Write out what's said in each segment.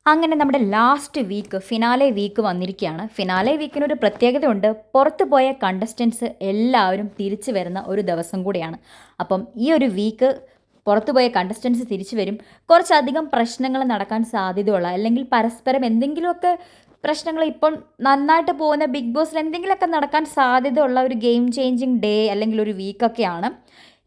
അങ്ങനെ നമ്മുടെ last week finale week വന്നിരിക്കുകയാണ്. ഫിനാലെ വീക്കിനൊരു പ്രത്യേകതയുണ്ട്. പുറത്ത് പോയ കണ്ടസ്റ്റൻസ് എല്ലാവരും തിരിച്ചു വരുന്ന ഒരു ദിവസം കൂടിയാണ്. അപ്പം ഈ ഒരു വീക്ക് പുറത്തു പോയ കണ്ടസ്റ്റൻസ് തിരിച്ചു വരും. കുറച്ചധികം പ്രശ്നങ്ങൾ നടക്കാൻ സാധ്യതയുള്ള, അല്ലെങ്കിൽ പരസ്പരം എന്തെങ്കിലുമൊക്കെ പ്രശ്നങ്ങൾ ഇപ്പോൾ നന്നായിട്ട് പോകുന്ന ബിഗ് ബോസിൽ എന്തെങ്കിലുമൊക്കെ നടക്കാൻ സാധ്യതയുള്ള ഒരു ഗെയിം ചേഞ്ചിങ് ഡേ അല്ലെങ്കിൽ ഒരു വീക്കൊക്കെയാണ്.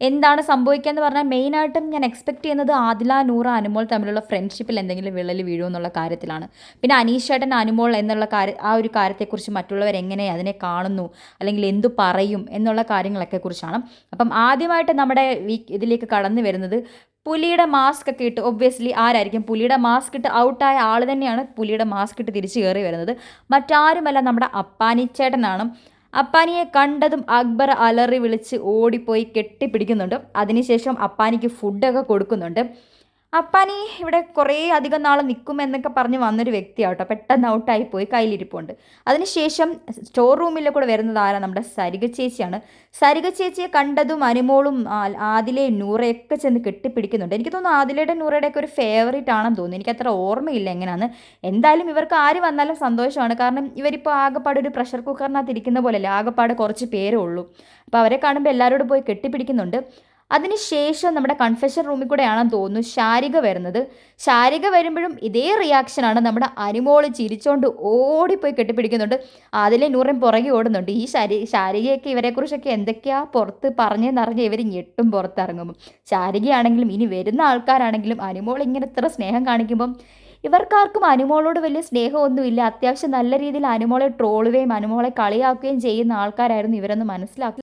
എന്താണ് സംഭവിക്കുക എന്ന് പറഞ്ഞാൽ മെയിനായിട്ടും ഞാൻ എക്സ്പെക്ട് ചെയ്യുന്നത് ആദില, നൂറ, അനുമോൾ തമ്മിലുള്ള ഫ്രണ്ട്ഷിപ്പിൽ എന്തെങ്കിലും വിള്ളൽ വീഴുമോ എന്നുള്ള കാര്യത്തിലാണ്. പിന്നെ അനീഷ് ചേട്ടൻ അനുമോൾ എന്നുള്ള ആ ഒരു കാര്യത്തെക്കുറിച്ച് മറ്റുള്ളവർ എങ്ങനെ അതിനെ കാണുന്നു, അല്ലെങ്കിൽ എന്തു പറയും എന്നുള്ള കാര്യങ്ങളൊക്കെ കുറിച്ചാണ്. അപ്പം ആദ്യമായിട്ട് നമ്മുടെ ഇതിലേക്ക് കടന്നു വരുന്നത് പുലിയുടെ മാസ്ക് ഒക്കെ ഇട്ട്, ഒബ്വിയസ്ലി ആരായിരിക്കും പുലിയുടെ മാസ്ക് ഇട്ട് ഔട്ടായ ആൾ തന്നെയാണ് പുലിയുടെ മാസ്ക് ഇട്ട് തിരിച്ചു കയറി വരുന്നത്. മറ്റാരുമല്ല, നമ്മുടെ അപ്പാനിച്ചേട്ടനാണ്. അപ്പാനിയെ കണ്ടതും അക്ബർ അലറി വിളിച്ച് ഓടിപ്പോയി കെട്ടിപ്പിടിക്കുന്നുണ്ട്. അതിനുശേഷം അപ്പാനിക്ക് ഫുഡൊക്കെ കൊടുക്കുന്നുണ്ട്. അപ്പാനി ഇവിടെ കുറേ അധികം നാൾ നിൽക്കുമെന്നൊക്കെ പറഞ്ഞ് വന്നൊരു വ്യക്തിയാട്ടോ, പെട്ടെന്ന് ഔട്ടായി പോയി, കയ്യിലിരിപ്പുണ്ട്. അതിനുശേഷം സ്റ്റോർ റൂമിൽ കൂടെ വരുന്നത് ആരാ? നമ്മുടെ സരിക ചേച്ചിയാണ്. സരിക ചേച്ചിയെ കണ്ടതും അനുമോളും ആദിലയും നൂറയൊക്കെ ചെന്ന് കെട്ടിപ്പിടിക്കുന്നുണ്ട്. എനിക്ക് തോന്നുന്നു ആദിലയുടെ നൂറയുടെയൊക്കെ ഒരു ഫേവറേറ്റ് ആണെന്ന് തോന്നുന്നു. എനിക്കത്ര ഓർമ്മയില്ല എങ്ങനെയാണെന്ന്. എന്തായാലും ഇവർക്ക് ആര് വന്നാലും സന്തോഷമാണ്. കാരണം ഇവരിപ്പോൾ ആകെപ്പാട് ഒരു പ്രഷർ കുക്കറിനകത്ത് ഇരിക്കുന്ന പോലെയല്ല, ആകെപ്പാട് കുറച്ച് പേരേ ഉള്ളൂ. അപ്പോൾ അവരെ കാണുമ്പോൾ എല്ലാവരോടും പോയി കെട്ടിപ്പിടിക്കുന്നുണ്ട്. അതിനുശേഷം നമ്മുടെ കൺഫെഷൻ റൂമിൽ കൂടെയാണെന്ന് തോന്നുന്നു ശാരിക വരുന്നത്. ശാരിക വരുമ്പോഴും ഇതേ റിയാക്ഷനാണ്. നമ്മുടെ അനുമോള് ചിരിച്ചോണ്ട് ഓടിപ്പോയി കെട്ടിപ്പിടിക്കുന്നുണ്ട്. അതിലെ നൂറേം പുറകെ ഓടുന്നുണ്ട്. ഈ ശാരികയൊക്കെ ഇവരെക്കുറിച്ചൊക്കെ എന്തൊക്കെയാ പുറത്ത് പറഞ്ഞെന്നറിഞ്ഞ് ഇവർ ഞെട്ടും പുറത്തിറങ്ങുമ്പം. ശാരികയാണെങ്കിലും ഇനി വരുന്ന ആൾക്കാരാണെങ്കിലും അനുമോൾ ഇങ്ങനെ ഇത്ര സ്നേഹം കാണിക്കുമ്പം ഇവർക്കാർക്കും അനുമോളോട് വലിയ സ്നേഹമൊന്നുമില്ല. അത്യാവശ്യം നല്ല രീതിയിൽ അനുമോളെ ട്രോളുകയും അനുമോളെ കളിയാക്കുകയും ചെയ്യുന്ന ആൾക്കാരായിരുന്നു ഇവരെന്ന് മനസ്സിലാക്കി.